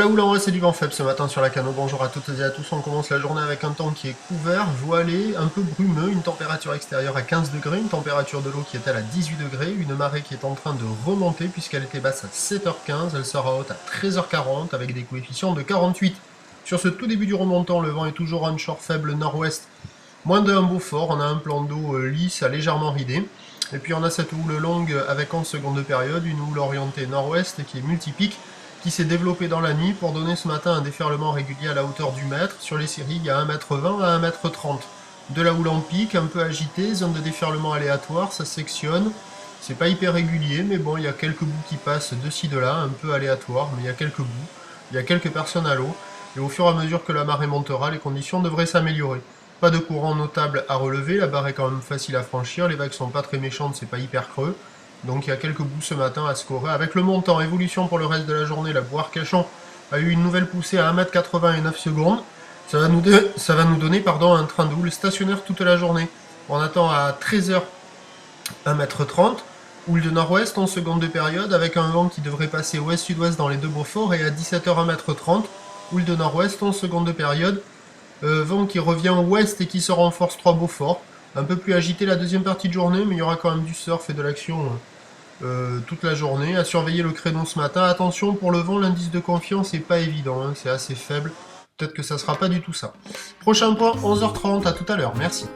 la houle en reste et du vent faible ce matin sur la Cano. Bonjour à toutes et à tous, on commence la journée avec un temps qui est couvert, voilé, un peu brumeux, une température extérieure à 15 degrés, une température de l'eau qui est à 18 degrés, une marée qui est en train de remonter puisqu'elle était basse à 7h15, elle sera haute à 13h40 avec des coefficients de 48. Sur ce tout début du remontant, le vent est toujours onshore faible nord-ouest, moins de 1 Beaufort, on a un plan d'eau lisse à légèrement ridé. Et puis on a cette houle longue avec 11 secondes de période, une houle orientée nord-ouest qui est multipique, qui s'est développé dans la nuit pour donner ce matin un déferlement régulier à la hauteur du mètre. Sur les séries, il y a 1,20 m à 1,30 m. De la houle en pic, un peu agitée, zone de déferlement aléatoire, ça sectionne. C'est pas hyper régulier, mais bon, il y a quelques bouts qui passent de ci, de là, un peu aléatoire, mais il y a quelques bouts. Il y a quelques personnes à l'eau, et au fur et à mesure que la marée montera, les conditions devraient s'améliorer. Pas de courant notable à relever, la barre est quand même facile à franchir, les vagues sont pas très méchantes, c'est pas hyper creux. Donc il y a quelques bouts ce matin à scorer. Avec le montant, évolution pour le reste de la journée, la Boire-Cachon a eu une nouvelle poussée à 1,80 m et 9 secondes. Ça va nous donner un train de houle stationnaire toute la journée. On attend à 13h 1,30 m, houle de nord-ouest 11 secondes de période, avec un vent qui devrait passer ouest-sud-ouest dans les deux Beauforts, et à 17h 1,30 m, houle de nord-ouest 11 secondes de période, vent qui revient ouest et qui se renforce 3 Beaufort. Un peu plus agité la deuxième partie de journée, mais il y aura quand même du surf et de l'action toute la journée. À surveiller le créneau ce matin. Attention pour le vent, l'indice de confiance n'est pas évident, hein, c'est assez faible. Peut-être que ça sera pas du tout ça. Prochain point, 11h30, à tout à l'heure, merci.